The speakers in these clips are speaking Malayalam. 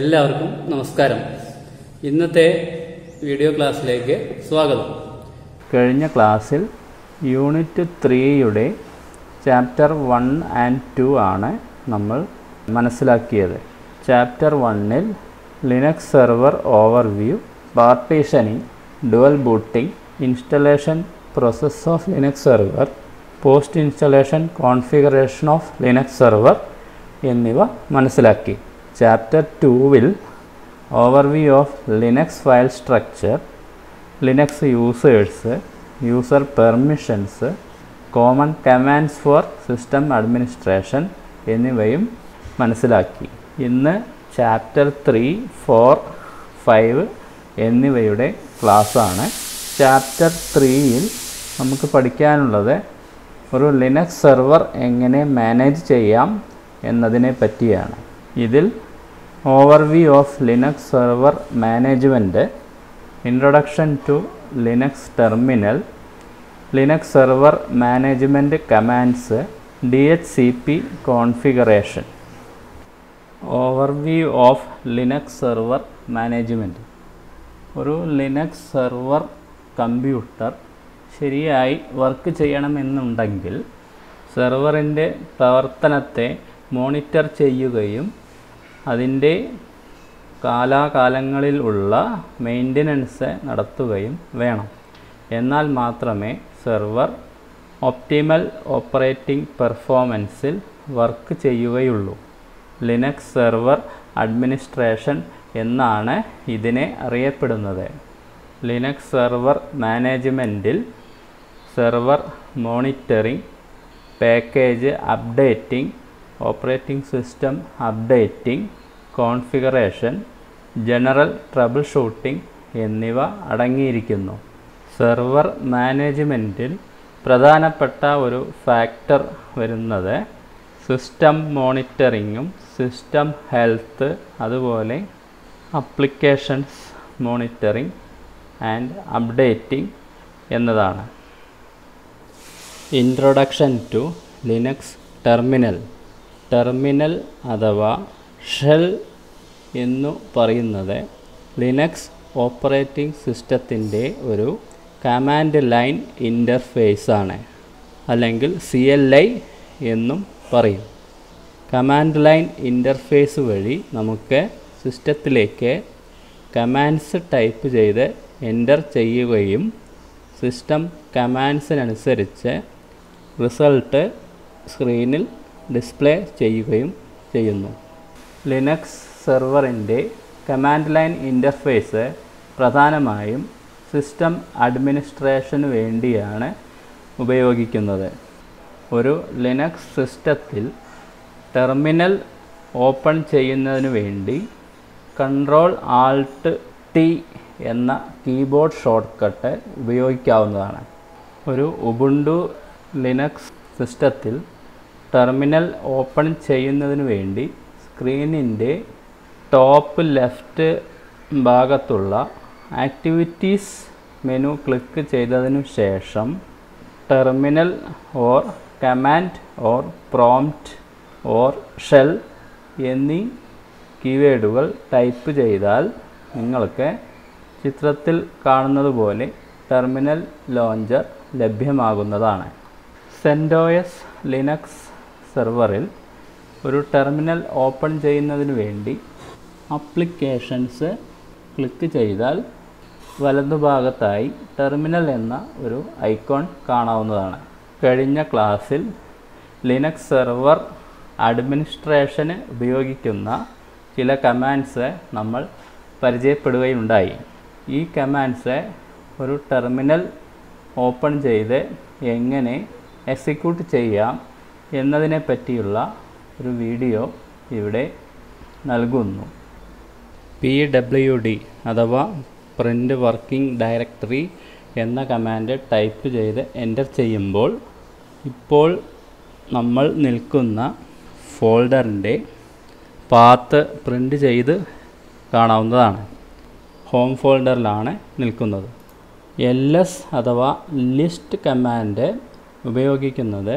എല്ലാവർക്കും നമസ്കാരം. ഇന്നത്തെ വീഡിയോ ക്ലാസ്സിലേക്ക് സ്വാഗതം. കഴിഞ്ഞ ക്ലാസ്സിൽ യൂണിറ്റ് 3യുടെ ചാപ്റ്റർ 1 and 2 ആണ് നമ്മൾ മനസ്സിലാക്കിയത്. ചാപ്റ്റർ 1ൽ Linux server overview, partitioning, dual booting, installation process of Linux server, post installation configuration of Linux server എന്നിവ മനസ്സിലാക്കി. ചാപ്റ്റർ 2വിൽ overview of Linux file structure, Linux users, user permissions, common commands for system administration എന്നിവയും മനസ്സിലാക്കി. ഇന്ന് ചാപ്റ്റർ 3, 4, 5 എന്നിവയുടെ ക്ലാസ്സാണ്. ചാപ്റ്റർ 3യിൽ നമുക്ക് പഠിക്കാനുള്ളത് ഒരു ലിനക്സ് സെർവർ എങ്ങനെ മാനേജ് ചെയ്യാം എന്നതിനെ പറ്റിയാണ്. ഇതിൽ overview of Linux server management, introduction to Linux terminal, Linux server management commands, DHCP configuration. Overview of Linux server management. ഒരു ലിനക്സ് സെർവർ കമ്പ്യൂട്ടർ ശരിയായി വർക്ക് ചെയ്യണമെന്നുണ്ടെങ്കിൽ സെർവറിൻ്റെ പ്രവർത്തനത്തെ മോണിറ്റർ ചെയ്യുകയും അതിൻ്റെ കാലാകാലങ്ങളിൽ ഉള്ള മെയിൻ്റനൻസ് നടത്തുകയും വേണം. എന്നാൽ മാത്രമേ സെർവർ ഒപ്റ്റിമൽ ഓപ്പറേറ്റിംഗ് പെർഫോമൻസിൽ വർക്ക് ചെയ്യുകയുള്ളൂ. ലിനക്സ് സെർവർ അഡ്മിനിസ്ട്രേഷൻ എന്നാണ് ഇതിനെ അറിയപ്പെടുന്നത്. ലിനക്സ് സെർവർ മാനേജ്മെൻറ്റിൽ server monitoring, package updating, operating system updating, configuration, general troubleshooting എന്നിവ അടങ്ങിയിരിക്കുന്നു. സെർവർ മാനേജ്മെൻറ്റിൽ പ്രധാനപ്പെട്ട ഒരു ഫാക്ടർ വരുന്നത് സിസ്റ്റം മോണിറ്ററിങ്ങും സിസ്റ്റം ഹെൽത്ത്, അതുപോലെ അപ്ലിക്കേഷൻസ് മോണിറ്ററിംഗ് ആൻഡ് അപ്ഡേറ്റിംഗ് എന്നതാണ്. Introduction to Linux terminal. Terminal അഥവാ ഷെൽ എന്നു പറയുന്നത് ലിനക്സ് ഓപ്പറേറ്റിംഗ് സിസ്റ്റത്തിൻ്റെ ഒരു കമാൻഡ് ലൈൻ ഇൻ്റർഫേസ് ആണ്, അല്ലെങ്കിൽ CLI എന്നും പറയും. കമാൻഡ് ലൈൻ ഇൻ്റർഫേസ് വഴി നമുക്ക് സിസ്റ്റത്തിലേക്ക് കമാൻഡ്സ് ടൈപ്പ് ചെയ്ത് എൻ്റർ ചെയ്യുകയും സിസ്റ്റം കമാൻഡ്സിനനുസരിച്ച് റിസൾട്ട് സ്ക്രീനിൽ ഡിസ്പ്ലേ ചെയ്യുകയും ചെയ്യുന്നു. ലിനക്സ് സെർവറിൻ്റെ കമാൻഡ് ലൈൻ ഇൻ്റർഫേസ് പ്രധാനമായും സിസ്റ്റം അഡ്മിനിസ്ട്രേഷന് വേണ്ടിയാണ് ഉപയോഗിക്കുന്നത്. ഒരു ലിനക്സ് സിസ്റ്റത്തിൽ ടെർമിനൽ ഓപ്പൺ ചെയ്യുന്നതിന് വേണ്ടി Ctrl+Alt+T എന്ന കീബോർഡ് ഷോർട്ട്കട്ട് ഉപയോഗിക്കാവുന്നതാണ്. ഒരു ഉബുണ്ടു ലിനക്സ് സിസ്റ്റത്തിൽ ടെർമിനൽ ഓപ്പൺ ചെയ്യുന്നതിന് വേണ്ടി സ്ക്രീനിൻ്റെ ടോപ്പ് ലെഫ്റ്റ് ഭാഗത്തുള്ള ആക്ടിവിറ്റീസ് മെനു ക്ലിക്ക് ചെയ്തതിനു ശേഷം terminal or command or prompt or shell എന്നീ കീവേഡുകൾ ടൈപ്പ് ചെയ്താൽ നിങ്ങൾക്ക് ചിത്രത്തിൽ കാണുന്നതുപോലെ ടെർമിനൽ ലോഞ്ചർ ലഭ്യമാകുന്നതാണ്. CentOS ലിനക്സ് സെർവറിൽ ഒരു ടെർമിനൽ ഓപ്പൺ ചെയ്യുന്നതിന് വേണ്ടി ആപ്ലിക്കേഷൻസ് ക്ലിക്ക് ചെയ്താൽ വലതുഭാഗത്തായി ടെർമിനൽ എന്ന ഒരു ഐക്കോൺ കാണാവുന്നതാണ്. കഴിഞ്ഞ ക്ലാസ്സിൽ ലിനക്സ് സെർവർ അഡ്മിനിസ്ട്രേഷന് ഉപയോഗിക്കുന്ന ചില കമാൻഡ്സ് നമ്മൾ പരിചയപ്പെടുകയുണ്ടായി. ഈ കമാൻഡ്സ് ഒരു ടെർമിനൽ ഓപ്പൺ ചെയ്ത് എങ്ങനെ എക്സിക്യൂട്ട് ചെയ്യാം എന്നതിനെ പറ്റിയുള്ള ഒരു വീഡിയോ ഇവിടെ നൽകുന്നു. PWD അഥവാ പ്രിൻ്റ് വർക്കിംഗ് ഡയറക്ടറി എന്ന കമാൻഡ് ടൈപ്പ് ചെയ്ത് എൻ്റർ ചെയ്യുമ്പോൾ ഇപ്പോൾ നമ്മൾ നിൽക്കുന്ന ഫോൾഡറിൻ്റെ പാത്ത് പ്രിൻ്റ് ചെയ്ത് കാണാവുന്നതാണ്. ഹോം ഫോൾഡറിലാണ് നിൽക്കുന്നത്. LS അഥവാ ലിസ്റ്റ് കമാൻഡ് ഉപയോഗിക്കുന്നത്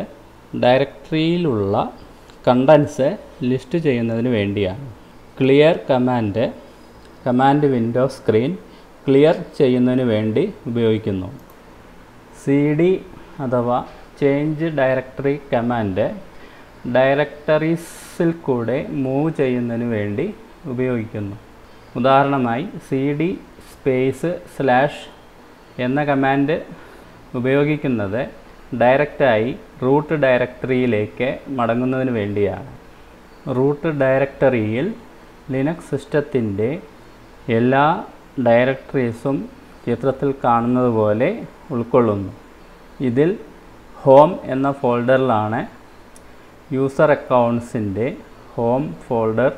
ഡയറക്ടറിയിലുള്ള കണ്ടൻസ് ലിസ്റ്റ് ചെയ്യുന്നതിന് വേണ്ടിയാണ്. Clear command window screen clear ചെയ്യുന്നതിന് വേണ്ടി ഉപയോഗിക്കുന്നു. CD അഥവാ ചേഞ്ച് ഡയറക്ടറി കമാൻഡ് ഡയറക്ടറീസിൽ കൂടെ മൂവ് ചെയ്യുന്നതിന് വേണ്ടി ഉപയോഗിക്കുന്നു. ഉദാഹരണമായി CD / എന്ന കമാൻഡ് ഉപയോഗിക്കുന്നത് ഡയറക്റ്റായി റൂട്ട് ഡയറക്ടറിയിലേക്ക് മടങ്ങുന്നതിന് വേണ്ടിയാണ്. റൂട്ട് ഡയറക്ടറിയിൽ ലിനക്സ് സിസ്റ്റത്തിൻ്റെ എല്ലാ ഡയറക്ടറീസും ചിത്രത്തിൽ കാണുന്നത് പോലെ ഉൾക്കൊള്ളുന്നു. ഇതിൽ ഹോം എന്ന ഫോൾഡറിലാണ് യൂസർ അക്കൗണ്ട്സിൻ്റെ ഹോം ഫോൾഡർ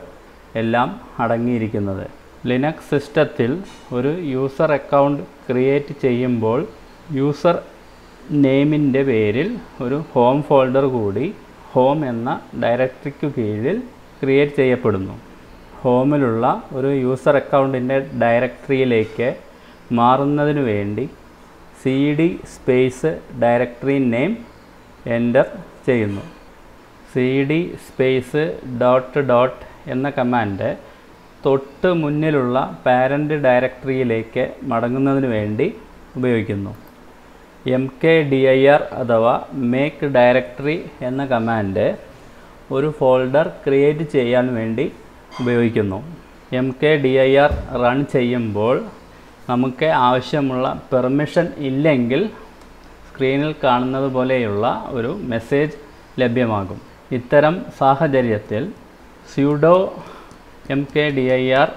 എല്ലാം അടങ്ങിയിരിക്കുന്നത്. ലിനക്സ് സിസ്റ്റത്തിൽ ഒരു യൂസർ അക്കൗണ്ട് ക്രിയേറ്റ് ചെയ്യുമ്പോൾ യൂസർ നെയിമിൻ്റെ പേരിൽ ഒരു ഹോം ഫോൾഡർ കൂടി ഹോം എന്ന ഡയറക്ടറിക്ക് കീഴിൽ ക്രിയേറ്റ് ചെയ്യപ്പെടുന്നു. ഹോമിലുള്ള ഒരു യൂസർ അക്കൗണ്ടിൻ്റെ ഡയറക്ടറിയിലേക്ക് മാറുന്നതിനു വേണ്ടി CD ഡയറക്ടറി നെയിം എൻ്റർ ചെയ്യുന്നു. CD .. എന്ന കമാൻഡ് തൊട്ട് മുന്നിലുള്ള പാരൻ്റ് ഡയറക്ടറിയിലേക്ക് മടങ്ങുന്നതിന് വേണ്ടി ഉപയോഗിക്കുന്നു. mkdir അഥവാ മേക്ക് ഡയറക്ടറി എന്ന കമാൻഡ് ഒരു ഫോൾഡർ ക്രിയേറ്റ് ചെയ്യാൻ വേണ്ടി ഉപയോഗിക്കുന്നു. mkdir റൺ ചെയ്യുമ്പോൾ നമുക്ക് ആവശ്യമുള്ള പെർമിഷൻ ഇല്ലെങ്കിൽ സ്ക്രീനിൽ കാണുന്നത് പോലെയുള്ള ഒരു മെസ്സേജ് ലഭ്യമാകും. ഇത്തരം സാഹചര്യത്തിൽ sudo mkdir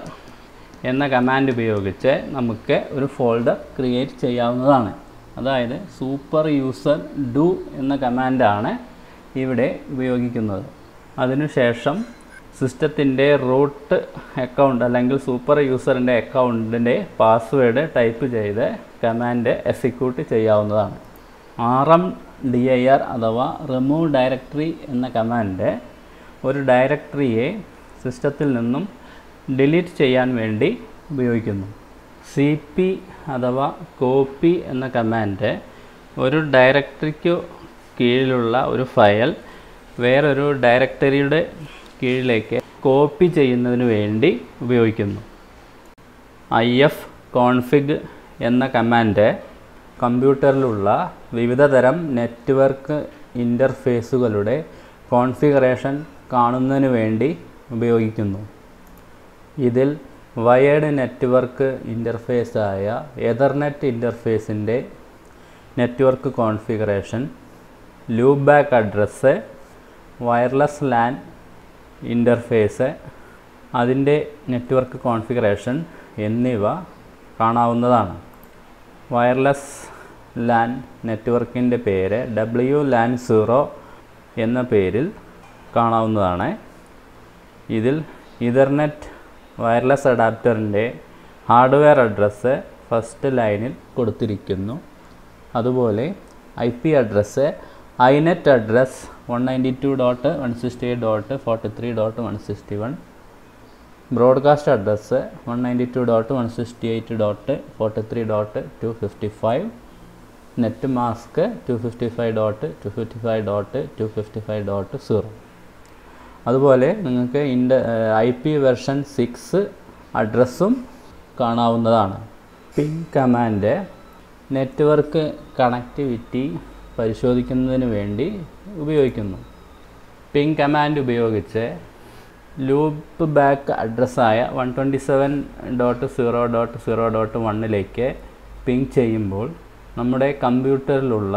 എന്ന കമാൻഡ് ഉപയോഗിച്ച് നമുക്ക് ഒരു ഫോൾഡർ ക്രിയേറ്റ് ചെയ്യാവുന്നതാണ്. അതായത് സൂപ്പർ യൂസർ ഡു എന്ന കമാൻഡാണ് ഇവിടെ ഉപയോഗിക്കുന്നത്. അതിനുശേഷം സിസ്റ്റത്തിൻ്റെ റൂട്ട് അക്കൗണ്ട് അല്ലെങ്കിൽ സൂപ്പർ യൂസറിൻ്റെ അക്കൗണ്ടിൻ്റെ പാസ്വേഡ് ടൈപ്പ് ചെയ്ത് കമാൻഡ് എക്സിക്യൂട്ട് ചെയ്യാവുന്നതാണ്. rmdir അഥവാ റിമൂവ് ഡയറക്ടറി എന്ന കമാൻഡ് ഒരു ഡയറക്ടറിയെ സിസ്റ്റത്തിൽ നിന്നും ഡിലീറ്റ് ചെയ്യാൻ വേണ്ടി ഉപയോഗിക്കുന്നു. cp അഥവാ കോപ്പി എന്ന കമാൻഡ് ഒരു ഡയറക്ടറിക്കു കീഴിലുള്ള ഒരു ഫയൽ വേറൊരു ഡയറക്ടറിയുടെ കീഴിലേക്ക് കോപ്പി ചെയ്യുന്നതിന് വേണ്ടി ഉപയോഗിക്കുന്നു. ifconfig എന്ന കമാൻഡ് കമ്പ്യൂട്ടറിലുള്ള വിവിധ തരം നെറ്റ്വർക്ക് ഇൻ്റർഫേസുകളുടെ കോൺഫിഗറേഷൻ കാണുന്നതിന് വേണ്ടി ഉപയോഗിക്കുന്നു. ഇതിൽ വയേർഡ് നെറ്റ്വർക്ക് ഇൻ്റർഫേസായ എതർനെറ്റ് ഇൻ്റർഫേസിൻ്റെ network configuration, loopback address, wireless LAN interface, അതിൻ്റെ നെറ്റ്വർക്ക് കോൺഫിഗറേഷൻ എന്നിവ കാണാവുന്നതാണ്. വയർലെസ് ലാൻ നെറ്റ്വർക്കിൻ്റെ പേര് WLAN 0 എന്ന പേരിൽ കാണാവുന്നതാണ്. ഇതിൽ ഇഥർനെറ്റ് വയർലെസ് അഡാപ്റ്ററിൻ്റെ ഹാർഡ്വെയർ അഡ്രസ്സ് ഫസ്റ്റ് ലൈനിൽ കൊടുത്തിരിക്കുന്നു. അതുപോലെ IP address iNet address 192.168.43.161, broadcast address 192.168.43.255, netmask 255.255.255.0. അതുപോലെ നിങ്ങൾക്ക് IP വെർഷൻ 6 അഡ്രസ്സും കാണാവുന്നതാണ്. പിങ് കമാൻഡ് നെറ്റ്വർക്ക് കണക്റ്റിവിറ്റി പരിശോധിക്കുന്നതിന് വേണ്ടി ഉപയോഗിക്കുന്നു. പിങ് കമാൻഡ് ഉപയോഗിച്ച് ലൂപ്പ് ബാക്ക് അഡ്രസ്സായ 127.0.0.1ലേക്ക് പിങ് ചെയ്യുമ്പോൾ നമ്മുടെ കമ്പ്യൂട്ടറിലുള്ള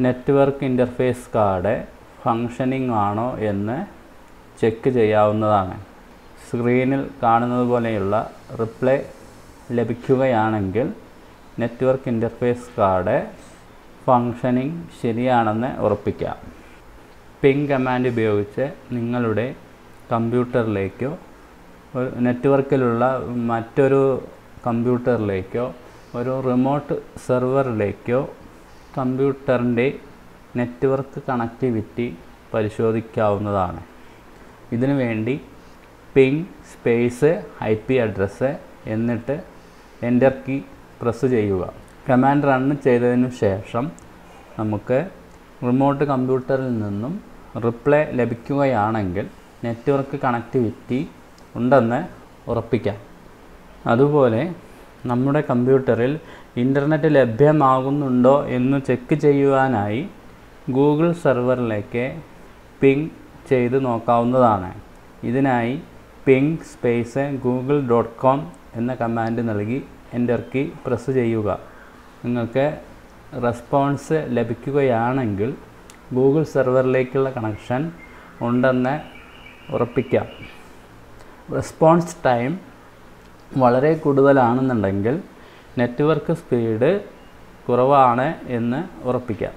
നെറ്റ്വർക്ക് ഇൻ്റർഫേസ് കാർഡ് ഫങ്ഷനിങ് ആണോ എന്ന് ചെക്ക് ചെയ്യാവുന്നതാണ്. സ്ക്രീനിൽ കാണുന്നത് പോലെയുള്ള റിപ്ലൈ ലഭിക്കുകയാണെങ്കിൽ നെറ്റ്വർക്ക് ഇൻ്റർഫേസ് കാർഡ് ഫങ്ഷനിങ് ശരിയാണെന്ന് ഉറപ്പിക്കാം. പിങ് കമാൻഡ് ഉപയോഗിച്ച് നിങ്ങളുടെ കമ്പ്യൂട്ടറിലേക്കോ നെറ്റ്വർക്കിലുള്ള മറ്റൊരു കമ്പ്യൂട്ടറിലേക്കോ ഒരു റിമോട്ട് സെർവറിലേക്കോ കമ്പ്യൂട്ടറിൻ്റെ നെറ്റ്വർക്ക് കണക്റ്റിവിറ്റി പരിശോധിക്കാവുന്നതാണ്. ഇതിനു വേണ്ടി പിങ് IP അഡ്രസ്സ് എന്നിട്ട് എൻ്റർ കീ പ്രസ് ചെയ്യുക. കമാൻഡ് റൺ ചെയ്തതിനു ശേഷം നമുക്ക് റിമോട്ട് കമ്പ്യൂട്ടറിൽ നിന്നും റിപ്ലൈ ലഭിക്കുകയാണെങ്കിൽ നെറ്റ്വർക്ക് കണക്റ്റിവിറ്റി ഉണ്ടെന്ന് ഉറപ്പിക്കാം. അതുപോലെ നമ്മുടെ കമ്പ്യൂട്ടറിൽ ഇൻ്റർനെറ്റ് ലഭ്യമാകുന്നുണ്ടോ എന്ന് ചെക്ക് ചെയ്യുവാനായി ഗൂഗിൾ സെർവറിലേക്ക് പിങ് ചെയ്ത് നോക്കാവുന്നതാണ്. ഇതിനായി പിങ് google.com എന്ന കമാൻഡ് നൽകി എൻ്റർ കീ പ്രസ് ചെയ്യുക. നിങ്ങൾക്ക് റെസ്പോൺസ് ലഭിക്കുകയാണെങ്കിൽ ഗൂഗിൾ സെർവറിലേക്കുള്ള കണക്ഷൻ ഉണ്ടെന്ന് ഉറപ്പിക്കാം. റെസ്പോൺസ് ടൈം വളരെ കൂടുതലാണെന്നുണ്ടെങ്കിൽ നെറ്റ്വർക്ക് സ്പീഡ് കുറവാണ് എന്ന് ഉറപ്പിക്കാം.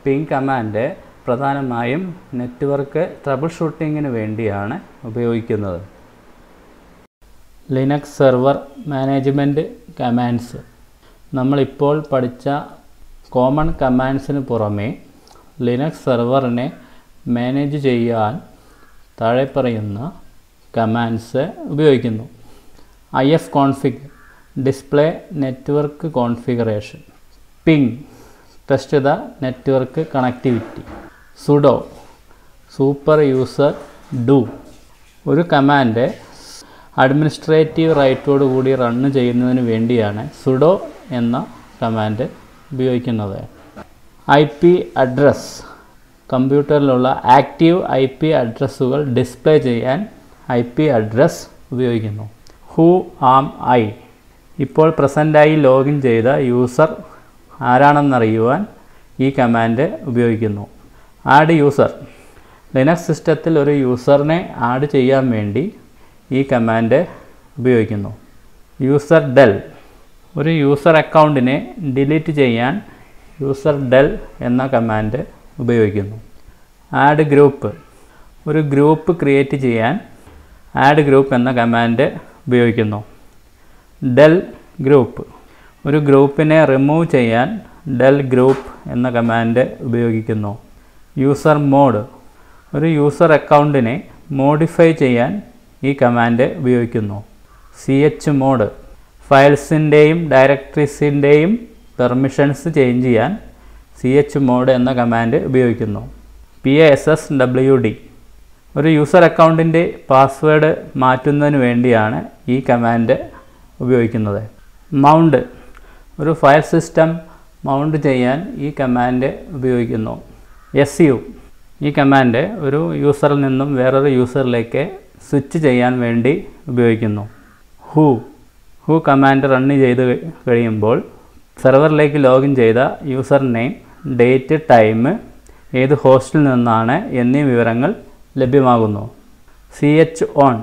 പിങ് കമാൻഡ് പ്രധാനമായും നെറ്റ്വർക്ക് ട്രബിൾ ഷൂട്ടിങ്ങിന് വേണ്ടിയാണ് ഉപയോഗിക്കുന്നത്. Linux server management commands. നമ്മളിപ്പോൾ പഠിച്ച കോമൺ കമാൻഡ്സിന് പുറമേ ലിനക്സ് സെർവറിനെ മാനേജ് ചെയ്യാൻ താഴെ പറയുന്ന കമാൻഡ്സ് ഉപയോഗിക്കുന്നു. ifconfig display network configuration. Ping test the network connectivity. Sudo super user do. ഒരു കമാൻഡ് അഡ്മിനിസ്ട്രേറ്റീവ് റൈറ്റോട് കൂടി റണ്ണ് ചെയ്യുന്നതിന് വേണ്ടിയാണ് സുഡോ എന്ന കമാൻഡ് ഉപയോഗിക്കുന്നത്. IP address. കമ്പ്യൂട്ടറിലുള്ള ആക്റ്റീവ് IP അഡ്രസ്സുകൾ ഡിസ്പ്ലേ ചെയ്യാൻ IP അഡ്രസ് ഉപയോഗിക്കുന്നു. Who am I. ഇപ്പോൾ പ്രസൻ്റായി ലോഗിൻ ചെയ്ത യൂസർ ആരാണെന്നറിയുവാൻ ഈ കമാൻഡ് ഉപയോഗിക്കുന്നു. Add user. ലിനക്സ് സിസ്റ്റത്തിൽ ഒരു യൂസറിനെ ആഡ് ചെയ്യാൻ വേണ്ടി ഈ കമാൻഡ് ഉപയോഗിക്കുന്നു. User del. ഒരു യൂസർ അക്കൗണ്ടിനെ ഡിലീറ്റ് ചെയ്യാൻ യൂസർ ഡെൽ എന്ന കമാൻഡ് ഉപയോഗിക്കുന്നു. Add group. ഒരു ഗ്രൂപ്പ് ക്രിയേറ്റ് ചെയ്യാൻ ആഡ് ഗ്രൂപ്പ് എന്ന കമാൻഡ് ഉപയോഗിക്കുന്നു. Del group. ഒരു ഗ്രൂപ്പിനെ റിമൂവ് ചെയ്യാൻ ഡെൽ ഗ്രൂപ്പ് എന്ന കമാൻഡ് ഉപയോഗിക്കുന്നു. User mod. ഒരു യൂസർ അക്കൗണ്ടിനെ മോഡിഫൈ ചെയ്യാൻ ഈ കമാൻഡ് ഉപയോഗിക്കുന്നു. chmod. ഫയൽസിൻ്റെയും ഡയറക്ടറീസിൻ്റെയും പെർമിഷൻസ് ചേഞ്ച് ചെയ്യാൻ chmod എന്ന കമാൻഡ് ഉപയോഗിക്കുന്നു. passwd. ഒരു യൂസർ അക്കൗണ്ടിൻ്റെ പാസ്വേഡ് മാറ്റുന്നതിന് വേണ്ടിയാണ് ഈ കമാൻഡ് ഉപയോഗിക്കുന്നത്. മൗണ്ട്. ഒരു ഫയൽ സിസ്റ്റം മൗണ്ട് ചെയ്യാൻ ഈ കമാൻഡ് ഉപയോഗിക്കുന്നു. su. ഈ കമാൻഡ് ഒരു യൂസറിൽ നിന്നും വേറൊരു യൂസറിലേക്ക് സ്വിച്ച് ചെയ്യാൻ വേണ്ടി ഉപയോഗിക്കുന്നു. ഹൂ കമാൻഡ് റണ്ണ് ചെയ്ത് കഴിയുമ്പോൾ സെർവറിലേക്ക് ലോഗിൻ ചെയ്ത യൂസർ നെയിം, ഡേറ്റ്, ടൈം, ഏത് ഹോസ്റ്റിൽ നിന്നാണ് എന്നീ വിവരങ്ങൾ ലഭ്യമാകുന്നു. chown.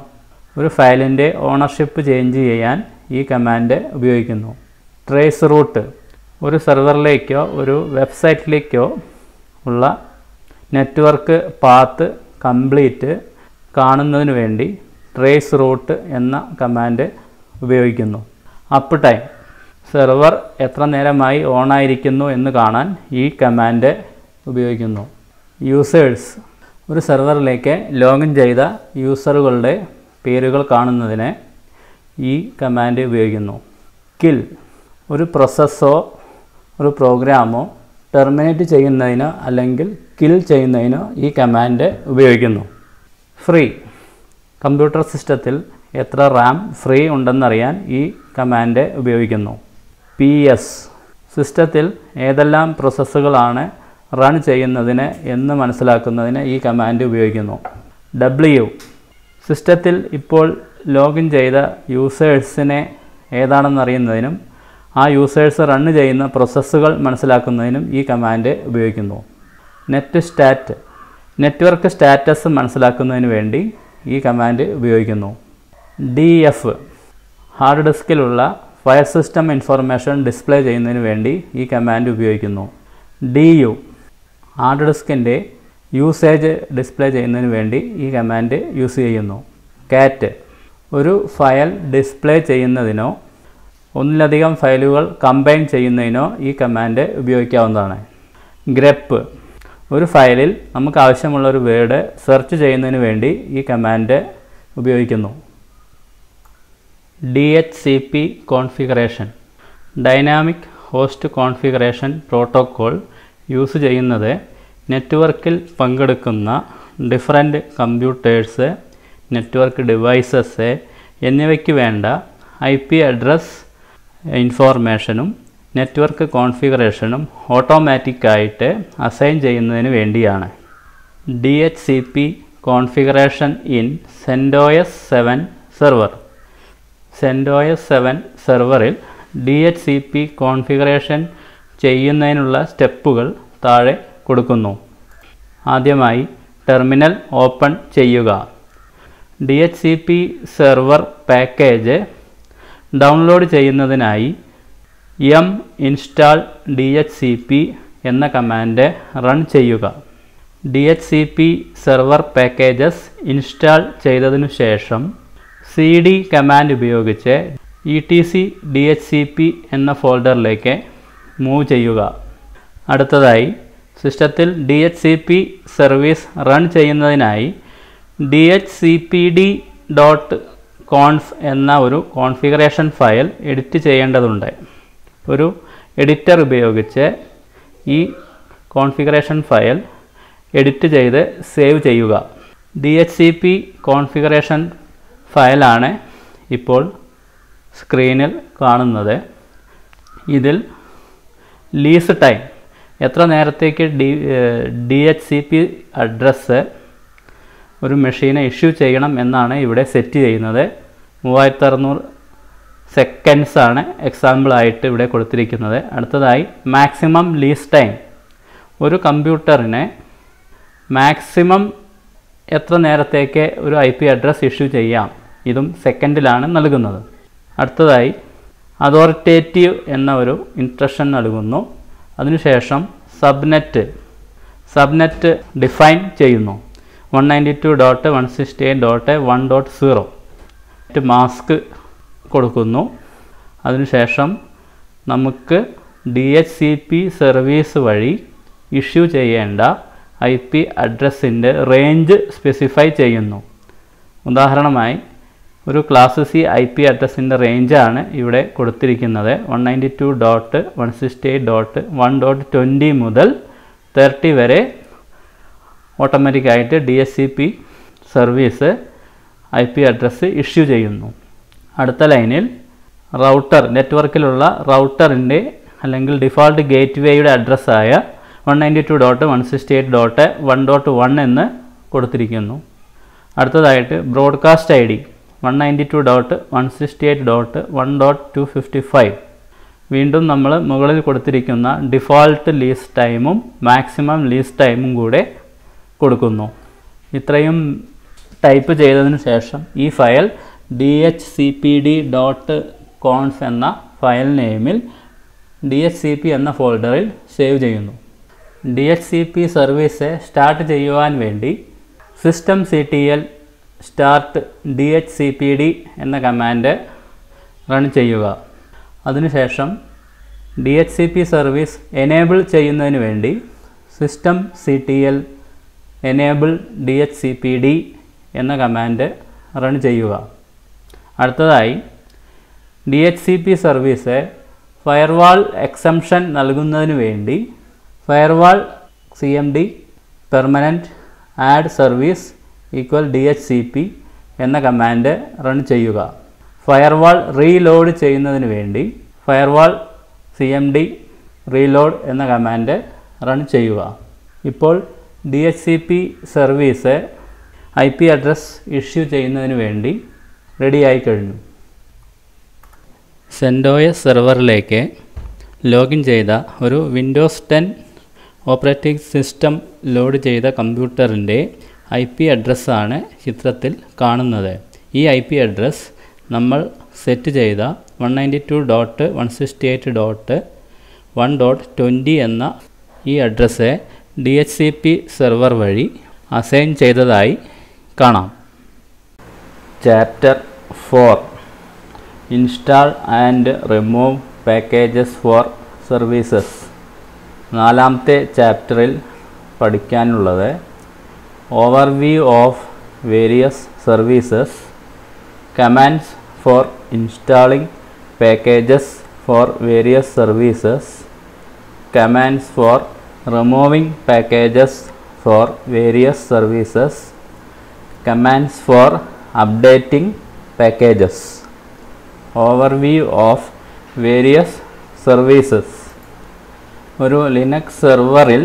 ഒരു ഫയലിൻ്റെ ഓണർഷിപ്പ് ചേഞ്ച് ചെയ്യാൻ ഈ കമാൻഡ് ഉപയോഗിക്കുന്നു. Trace route. ഒരു സെർവറിലേക്കോ ഒരു വെബ്സൈറ്റിലേക്കോ ഉള്ള നെറ്റ്വർക്ക് പാത്ത് കംപ്ലീറ്റ് കാണുന്നതിന് വേണ്ടി ട്രേസ് റൂട്ട് എന്ന കമാൻഡ് ഉപയോഗിക്കുന്നു. Up time. സെർവർ എത്ര നേരമായി ഓണായിരിക്കുന്നു എന്ന് കാണാൻ ഈ കമാൻഡ് ഉപയോഗിക്കുന്നു. യൂസേഴ്സ്. ഒരു സെർവറിലേക്ക് ലോഗിൻ ചെയ്ത യൂസറുകളുടെ പേരുകൾ കാണുന്നതിന് ഈ കമാൻഡ് ഉപയോഗിക്കുന്നു. കിൽ. ഒരു പ്രോസസ്സോ ഒരു പ്രോഗ്രാമോ ടെർമിനേറ്റ് ചെയ്യുന്നതിനോ അല്ലെങ്കിൽ കിൽ ചെയ്യുന്നതിനോ ഈ കമാൻഡ് ഉപയോഗിക്കുന്നു. ഫ്രീ. കമ്പ്യൂട്ടർ സിസ്റ്റത്തിൽ എത്ര റാം ഫ്രീ ഉണ്ടെന്നറിയാൻ ഈ കമാൻഡ് ഉപയോഗിക്കുന്നു. ps. സിസ്റ്റത്തിൽ ഏതെല്ലാം പ്രോസസ്സുകളാണ് റൺ ചെയ്യുന്നതിന് എന്ന് മനസ്സിലാക്കുന്നതിന് ഈ കമാൻഡ് ഉപയോഗിക്കുന്നു. w. സിസ്റ്റത്തിൽ ഇപ്പോൾ ലോഗിൻ ചെയ്ത യൂസേഴ്സിനെ ഏതാണെന്നറിയുന്നതിനും ആ യൂസേഴ്സ് റണ്ണ് ചെയ്യുന്ന പ്രോസസ്സുകൾ മനസ്സിലാക്കുന്നതിനും ഈ കമാൻഡ് ഉപയോഗിക്കുന്നു. Net stat. നെറ്റ്വർക്ക് സ്റ്റാറ്റസ് മനസ്സിലാക്കുന്നതിന് വേണ്ടി ഈ കമാൻഡ് ഉപയോഗിക്കുന്നു. df. ഹാർഡ് ഡിസ്കിലുള്ള ഫയൽ സിസ്റ്റം ഇൻഫർമേഷൻ ഡിസ്പ്ലേ ചെയ്യുന്നതിന് വേണ്ടി ഈ കമാൻഡ് ഉപയോഗിക്കുന്നു. du. ഹാർഡ് ഡിസ്കിൻ്റെ യൂസേജ് ഡിസ്പ്ലേ ചെയ്യുന്നതിന് വേണ്ടി ഈ കമാൻഡ് യൂസ് ചെയ്യുന്നു. cat. ഒരു ഫയൽ ഡിസ്പ്ലേ ചെയ്യുന്നതിനോ ഒന്നിലധികം ഫയലുകൾ കമ്പൈൻ ചെയ്യുന്നതിനോ ഈ കമാൻഡ് ഉപയോഗിക്കാവുന്നതാണ്. grep. ഒരു ഫയലിൽ നമുക്ക് ആവശ്യമുള്ള ഒരു വേർഡ് സെർച്ച് ചെയ്യുന്നതിന് വേണ്ടി ഈ കമാൻഡ് ഉപയോഗിക്കുന്നു. DHCP configuration. Dynamic host configuration protocol use ചെയ്യുന്നത് നെറ്റ്വർക്കിൽ പങ്കെടുക്കുന്ന ഡിഫറൻറ്റ് കമ്പ്യൂട്ടേഴ്സ് നെറ്റ്വർക്ക് ഡിവൈസസ് എന്നിവയ്ക്ക് വേണ്ട IP അഡ്രസ് ഇൻഫോർമേഷനും നെറ്റ്വർക്ക് കോൺഫിഗറേഷനും ഓട്ടോമാറ്റിക്കായിട്ട് അസൈൻ ചെയ്യുന്നതിന് വേണ്ടിയാണ്. DHCP configuration in CentOS 7 server. CentOS 7 സെർവറിൽ DHCP കോൺഫിഗറേഷൻ ചെയ്യുന്നതിനുള്ള സ്റ്റെപ്പുകൾ താഴെ കൊടുക്കുന്നു. ആദ്യമായി ടെർമിനൽ ഓപ്പൺ ചെയ്യുക. DHCP സെർവർ പാക്കേജ് ഡൗൺലോഡ് ചെയ്യുന്നതിനായി install DHCP എന്ന കമാൻഡ് റൺ ചെയ്യുക. DHCP സെർവർ പാക്കേജസ് ഇൻസ്റ്റാൾ ചെയ്തതിനു ശേഷം CD കമാൻഡ് ഉപയോഗിച്ച് etc DHCP എന്ന ഫോൾഡറിലേക്ക് മൂവ് ചെയ്യുക. അടുത്തതായി സിസ്റ്റത്തിൽ DHCP സർവീസ് റൺ ചെയ്യുന്നതിനായി dhcpd.conf എന്ന ഒരു കോൺഫിഗറേഷൻ ഫയൽ എഡിറ്റ് ചെയ്യേണ്ടതുണ്ട്. ഒരു എഡിറ്റർ ഉപയോഗിച്ച് ഈ കോൺഫിഗറേഷൻ ഫയൽ എഡിറ്റ് ചെയ്ത് സേവ് ചെയ്യുക. DHCP കോൺഫിഗറേഷൻ ഫയലാണ് ഇപ്പോൾ സ്ക്രീനിൽ കാണുന്നത്. ഇതിൽ ലീസ് ടൈം, എത്ര നേരത്തേക്ക് DHCP അഡ്രസ്സ് ഒരു മെഷീനെ ഇഷ്യൂ ചെയ്യണം എന്നാണ് ഇവിടെ സെറ്റ് ചെയ്യുന്നത്. 3600 സെക്കൻഡ്സ് ആണ് എക്സാമ്പിളായിട്ട് ഇവിടെ കൊടുത്തിരിക്കുന്നത്. അടുത്തതായി മാക്സിമം ലീസ് ടൈം, ഒരു കമ്പ്യൂട്ടറിന് മാക്സിമം എത്ര നേരത്തേക്ക് ഒരു IP അഡ്രസ് ഇഷ്യൂ ചെയ്യാം, ഇതും സെക്കൻഡിലാണ് നൽകുന്നത്. അടുത്തതായി അതോറിറ്റേറ്റീവ് എന്ന ഒരു ഇൻസ്ട്രക്ഷൻ നൽകുന്നു. അതിനുശേഷം സബ്നെറ്റ് ഡിഫൈൻ ചെയ്യുന്നു. 192.168.1.0 മാസ്ക് കൊടുക്കുന്നു. അതിനുശേഷം നമുക്ക് DHCP സർവീസ് വഴി ഇഷ്യൂ ചെയ്യേണ്ട IP അഡ്രസ്സിൻ്റെ റേഞ്ച് സ്പെസിഫൈ ചെയ്യുന്നു. ഉദാഹരണമായി ഒരു ക്ലാസ് C IP അഡ്രസ്സിൻ്റെ റേഞ്ചാണ് ഇവിടെ കൊടുത്തിരിക്കുന്നത്. 192.168.1.20 മുതൽ 30 വരെ ഓട്ടോമാറ്റിക്കായിട്ട് DHCP service IP address issue ചെയ്യുന്നു. അടുത്ത ലൈനിൽ റൗട്ടർ, നെറ്റ്വർക്കിലുള്ള റൗട്ടറിൻ്റെ അല്ലെങ്കിൽ ഡിഫോൾട്ട് ഗേറ്റ്വേയുടെ അഡ്രസ്സായ 192.168.1.1 എന്ന് കൊടുത്തിരിക്കുന്നു. അടുത്തതായിട്ട് ബ്രോഡ്കാസ്റ്റ് ID 192.168.1.255. വീണ്ടും നമ്മൾ മുകളിൽ കൊടുത്തിരിക്കുന്ന ഡിഫോൾട്ട് ലീസ് ടൈമും മാക്സിമം ലീസ് ടൈമും കൂടെ കൊടുക്കുന്നു. ഇത്രയും ടൈപ്പ് ചെയ്തതിന് ശേഷം ഈ ഫയൽ dhcpd.conf എന്ന ഫയൽ നെയിമിൽ DHCP എന്ന ഫോൾഡറിൽ സേവ് ചെയ്യുന്നു. DHCP സർവീസ് സ്റ്റാർട്ട് ചെയ്യുവാൻ വേണ്ടി systemctl start dhcpd എന്ന കമാൻഡ് റൺ ചെയ്യുക. അതിനുശേഷം DHCP സർവീസ് എനേബിൾ ചെയ്യുന്നതിന് വേണ്ടി systemctl enable dhcpd എന്ന കമാൻഡ് റൺ ചെയ്യുക. അടുത്തതായി DHCP സർവീസ് ഫയർവാൾ എക്സംഷൻ നൽകുന്നതിന് വേണ്ടി firewall cmd permanent add service DHCP എന്ന കമാൻഡ് റൺ ചെയ്യുക. ഫയർവാൾ റീലോഡ് ചെയ്യുന്നതിന് വേണ്ടി ഫയർവാൾ cmd റീലോഡ് എന്ന കമാൻഡ് റൺ ചെയ്യുക. ഇപ്പോൾ DHCP service IP address issue ചെയ്യുന്നതിന് വേണ്ടി റെഡിയായി കഴിഞ്ഞു. CentOS സെർവറിലേക്ക് ലോഗിൻ ചെയ്ത ഒരു വിൻഡോസ് 10 ഓപ്പറേറ്റിംഗ് സിസ്റ്റം ലോഡ് ചെയ്ത കമ്പ്യൂട്ടറിൻ്റെ IP അഡ്രസ്സാണ് ചിത്രത്തിൽ കാണുന്നത്. ഈ IP അഡ്രസ് നമ്മൾ സെറ്റ് ചെയ്ത 192.168.1.20 എന്ന ഈ അഡ്രസ്സ് DHCP സെർവർ വഴി അസൈൻ ചെയ്തതായി കാണാം. Chapter 4 install and remove packages for services. നാലാമത്തെ ചാപ്റ്ററിൽ പഠിക്കാനുള്ളത് overview of various services, commands for installing packages for various services, commands for removing packages for various services, commands for updating packages. Overview of various services. ഒരു ലിനക്സ് സെർവറിൽ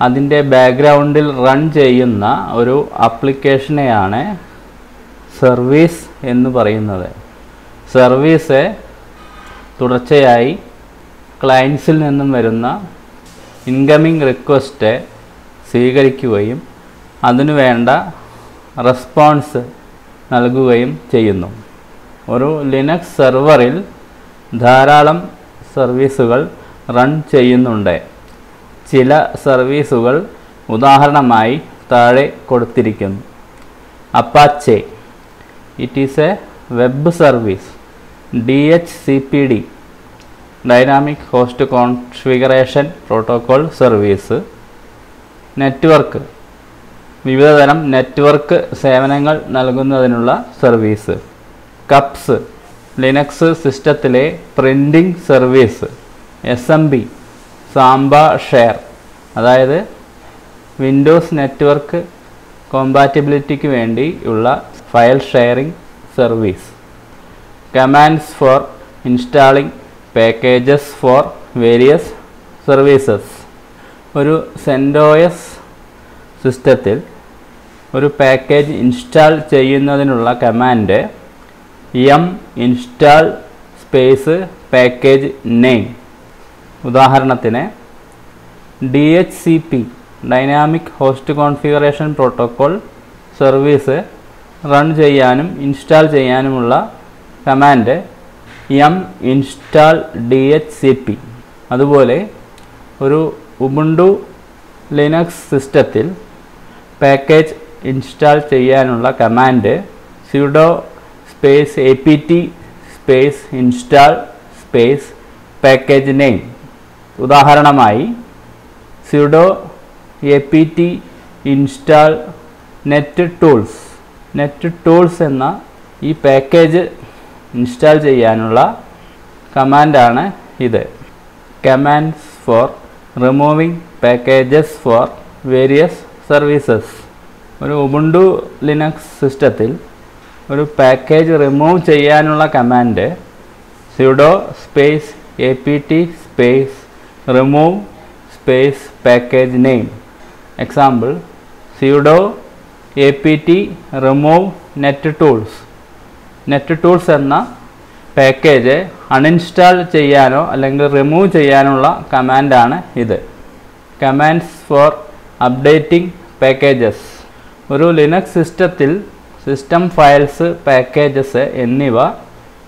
അതിൻ്റെ ബാക്ക്ഗ്രൗണ്ടിൽ റൺ ചെയ്യുന്ന ഒരു ആപ്ലിക്കേഷനെയാണ് സർവീസ് എന്ന് പറയുന്നത്. സർവീസ് തുടർച്ചയായി ക്ലയൻസിൽ നിന്നും വരുന്ന ഇൻകമിംഗ് റിക്വസ്റ്റ് സ്വീകരിക്കുകയും അതിനു വേണ്ട റെസ്പോൺസ് നൽകുകയും ചെയ്യുന്നു. ഒരു ലിനക്സ് സെർവറിൽ ധാരാളം സർവീസുകൾ റൺ ചെയ്യുന്നുണ്ട്. ചില സർവീസുകൾ ഉദാഹരണമായി താഴെ കൊടുത്തിരിക്കുന്നു. Apache, it is a web service. DHCPD, dynamic host configuration protocol service. Network, വിവിധതരം നെറ്റ്വർക്ക് സേവനങ്ങൾ നൽകുന്നതിനുള്ള സർവീസ്. കപ്സ്, ലിനക്സ് സിസ്റ്റത്തിലെ printing service. SMB, Samba share, അതായത് വിൻഡോസ് നെറ്റ്വർക്ക് കോമ്പാറ്റിബിലിറ്റിക്ക് വേണ്ടിയുള്ള file sharing service. Commands for installing packages for various services. ഒരു CentOS സിസ്റ്റത്തിൽ ഒരു പാക്കേജ് ഇൻസ്റ്റാൾ ചെയ്യുന്നതിനുള്ള command install space package name. ഉദാഹരണത്തിന് DHCP, dynamic host configuration protocol service run ചെയ്യാനും ഇൻസ്റ്റാൾ ചെയ്യാനുമുള്ള കമാൻഡ് install DHCP. അതുപോലെ ഒരു ഉബുണ്ടു ലിനക്സ് സിസ്റ്റത്തിൽ പാക്കേജ് ഇൻസ്റ്റാൾ ചെയ്യാനുള്ള command sudo space apt space install space package name. ഉദാഹരണമായി sudo apt install net tools. Net tools എന്ന ഈ പാക്കേജ് ഇൻസ്റ്റാൾ ചെയ്യാനുള്ള കമാൻഡാണ് ഇത്. Commands for removing packages for various services. ഒരു ഉബുണ്ടു ലിനക്സ് സിസ്റ്റത്തിൽ ഒരു പാക്കേജ് റിമൂവ് ചെയ്യാനുള്ള command sudo space apt space remove space package name. Example sudo apt remove net tools. Net tools എന്ന പാക്കേജ് അൺഇൻസ്റ്റാൾ ചെയ്യാനോ അല്ലെങ്കിൽ റിമൂവ് ചെയ്യാനുള്ള കമാൻഡാണ് ഇത്. Commands for updating packages. ഒരു ലിനക്സ് സിസ്റ്റത്തിൽ സിസ്റ്റം ഫയൽസ്, പാക്കേജസ് എന്നിവ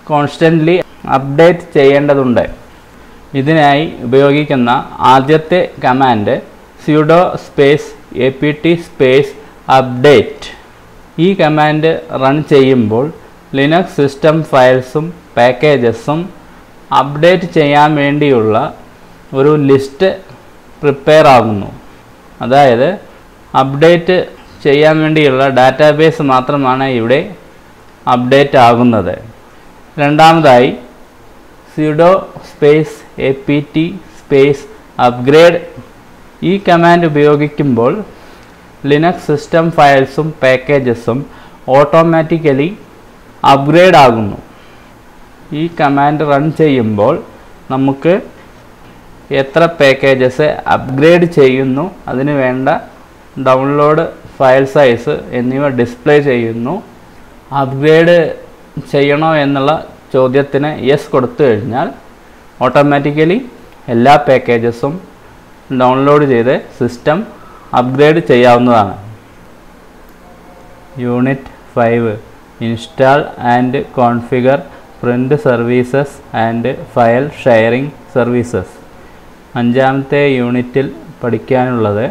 കോൺസ്റ്റൻ്റ്ലി അപ്ഡേറ്റ് ചെയ്യേണ്ടതുണ്ട്. ഇതിനായി ഉപയോഗിക്കുന്ന ആദ്യത്തെ command sudo space apt space update. ഈ കമാൻഡ് റൺ ചെയ്യുമ്പോൾ ലിനക്സ് സിസ്റ്റം ഫയൽസും പാക്കേജസും അപ്ഡേറ്റ് ചെയ്യാൻ വേണ്ടിയുള്ള ഒരു ലിസ്റ്റ് പ്രിപ്പയർ ആകുന്നു. അതായത് അപ്ഡേറ്റ് ചെയ്യാൻ വേണ്ടിയുള്ള ഡാറ്റാബേസ് മാത്രമാണ് ഇവിടെ അപ്ഡേറ്റ് ആകുന്നത്. രണ്ടാമതായി sudo space apt space upgrade. ഈ കമാൻഡ് ഉപയോഗിക്കുമ്പോൾ ലിനക്സ് സിസ്റ്റം ഫയൽസും പാക്കേജസും ഓട്ടോമാറ്റിക്കലി അപ്ഗ്രേഡ് ആകുന്നു. ഈ കമാൻഡ് റൺ ചെയ്യുമ്പോൾ നമുക്ക് എത്ര പാക്കേജസ് അപ്ഗ്രേഡ് ചെയ്യുന്നു, അതിന് വേണ്ട ഡൗൺലോഡ്, ഫയൽ സൈസ് എന്നിവ ഡിസ്പ്ലേ ചെയ്യുന്നു. അപ്ഗ്രേഡ് ചെയ്യണോ എന്നുള്ള ചോദ്യത്തിന് യെസ് കൊടുത്തു കഴിഞ്ഞാൽ ഓട്ടോമാറ്റിക്കലി എല്ലാ പാക്കേജസും ഡൗൺലോഡ് ചെയ്ത് സിസ്റ്റം അപ്ഗ്രേഡ് ചെയ്യാവുന്നതാണ്. Unit 5 install and configure print services and file sharing services. അഞ്ചാമത്തെ യൂണിറ്റിൽ പഠിക്കാനുള്ളത്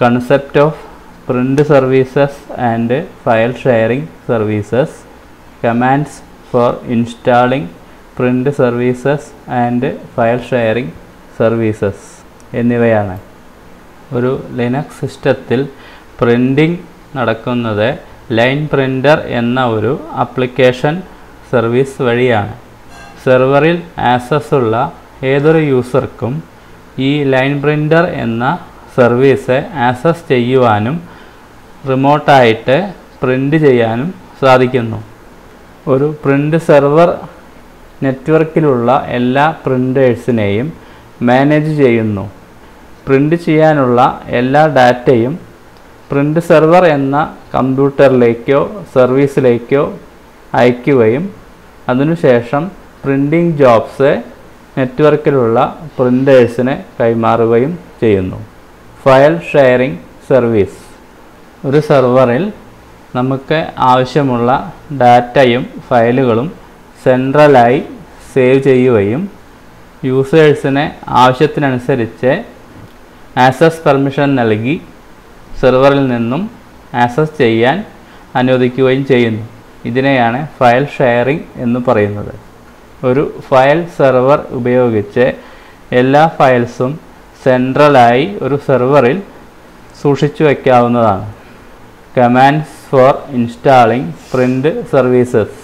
concept of print services and file sharing services, commands for installing print services and file sharing services എന്നിവയാണ്. ഒരു ലിനക്സ് സിസ്റ്റത്തിൽ പ്രിൻറ്റിംഗ് നടക്കുന്നത് ലൈൻ പ്രിൻ്റർ എന്ന ഒരു ആപ്ലിക്കേഷൻ സർവീസ് വഴിയാണ്. സെർവറിൽ ആക്സസ് ഉള്ള ഏതൊരു യൂസർക്കും ഈ ലൈൻ പ്രിൻ്റർ എന്ന സർവീസ് ആക്സസ് ചെയ്യുവാനും റിമോട്ടായിട്ട് പ്രിൻ്റ് ചെയ്യാനും സാധിക്കുന്നു. ഒരു പ്രിൻ്റ് സെർവർ നെറ്റ്വർക്കിലുള്ള എല്ലാ പ്രിൻ്റേഴ്സിനെയും മാനേജ് ചെയ്യുന്നു. പ്രിൻ്റ് ചെയ്യാനുള്ള എല്ലാ ഡാറ്റയും പ്രിൻ്റ് സെർവർ എന്ന കമ്പ്യൂട്ടറിലേക്കോ സർവീസിലേക്കോ അയക്കുകയും അതിനുശേഷം പ്രിൻറ്റിംഗ് ജോബ്സ് നെറ്റ്വർക്കിലുള്ള പ്രിൻ്റേഴ്സിന് കൈമാറുകയും ചെയ്യുന്നു. File sharing service. ഒരു സെർവറിൽ നമുക്ക് ആവശ്യമുള്ള ഡാറ്റയും ഫയലുകളും സെൻട്രലായി സേവ് ചെയ്യുകയും യൂസേഴ്സിന് ആവശ്യത്തിനനുസരിച്ച് ആക്സസ് പെർമിഷൻ നൽകി സെർവറിൽ നിന്നും ആക്സസ് ചെയ്യാൻ അനുവദിക്കുകയും ചെയ്യുന്നു. ഇതിനെയാണ് ഫയൽ ഷെയറിംഗ് എന്ന് പറയുന്നത്. ഒരു ഫയൽ സെർവർ ഉപയോഗിച്ച് എല്ലാ ഫയൽസും സെൻട്രലായി ഒരു സെർവറിൽ സൂക്ഷിച്ചു വയ്ക്കാവുന്നതാണ്. Commands for installing print services.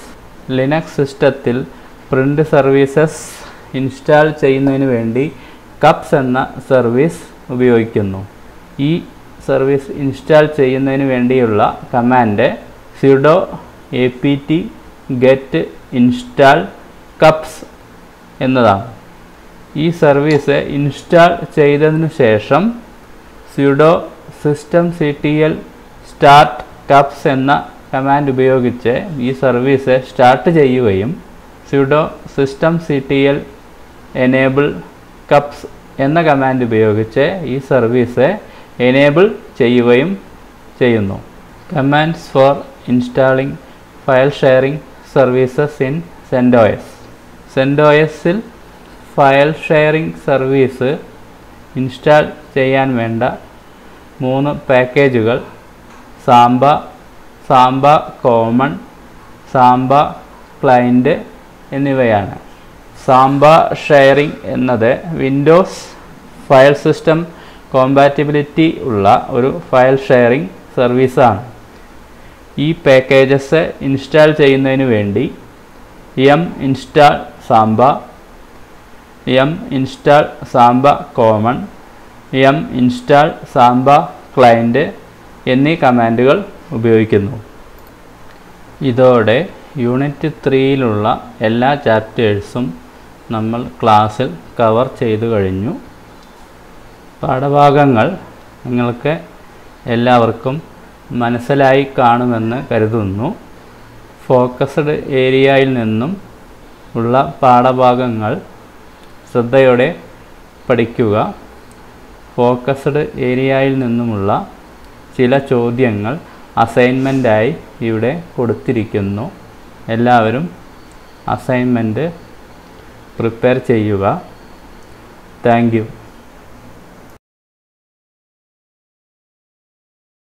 Linux സിസ്റ്റത്തിൽ പ്രിൻ്റ് സർവീസസ് ഇൻസ്റ്റാൾ ചെയ്യുന്നതിന് വേണ്ടി കപ്സ് എന്ന സർവീസ് ഉപയോഗിക്കുന്നു. ഈ സർവീസ് ഇൻസ്റ്റാൾ ചെയ്യുന്നതിന് വേണ്ടിയുള്ള command sudo apt get install CUPS എന്നതാണ്. ഈ സർവീസ് ഇൻസ്റ്റാൾ ചെയ്തതിനു ശേഷം sudo systemctl start കപ്സ് എന്ന കമാൻഡ് ഉപയോഗിച്ച് ഈ സർവീസ് സ്റ്റാർട്ട് ചെയ്യുകയും sudo systemctl enable കപ്സ് എന്ന കമാൻഡ് ഉപയോഗിച്ച് ഈ സർവീസ് എനേബിൾ ചെയ്യുകയും ചെയ്യുന്നു. Commands for installing file sharing services in CentOS. CentOSൽ ഫയൽ ഷെയറിംഗ് സർവീസ് ഇൻസ്റ്റാൾ ചെയ്യാൻ വേണ്ട 3 പാക്കേജുകൾ Samba, Samba common, Samba client എന്നിവയാണ്. സാംബ ഷെയറിംഗ് എന്നത് വിൻഡോസ് ഫയൽ സിസ്റ്റം കോമ്പാറ്റിബിലിറ്റി ഉള്ള ഒരു ഫയൽ ഷെയറിംഗ് സർവീസാണ്. ഈ പാക്കേജസ് ഇൻസ്റ്റാൾ ചെയ്യുന്നതിന് വേണ്ടി install Samba, install Samba common, install Samba client എന്നീ കമാൻഡുകൾ ഉപയോഗിക്കുന്നു. ഇതോടെ യൂണിറ്റ് 3യിലുള്ള എല്ലാ ചാപ്റ്റേഴ്സും നമ്മൾ ക്ലാസ്സിൽ കവർ ചെയ്തു കഴിഞ്ഞു. പാഠഭാഗങ്ങൾ നിങ്ങൾക്ക് എല്ലാവർക്കും മനസ്സിലായി കാണുമെന്ന് കരുതുന്നു. ഫോക്കസ്ഡ് ഏരിയയിൽ നിന്നും ഉള്ള പാഠഭാഗങ്ങൾ ശ്രദ്ധയോടെ പഠിക്കുക. ഫോക്കസ്ഡ് ഏരിയയിൽ നിന്നുമുള്ള ചില ചോദ്യങ്ങൾ അസൈൻമെൻറ്റായി ഇവിടെ കൊടുത്തിരിക്കുന്നു. എല്ലാവരും അസൈൻമെൻറ്റ് പ്രിപ്പയർ ചെയ്യുക. Thank you.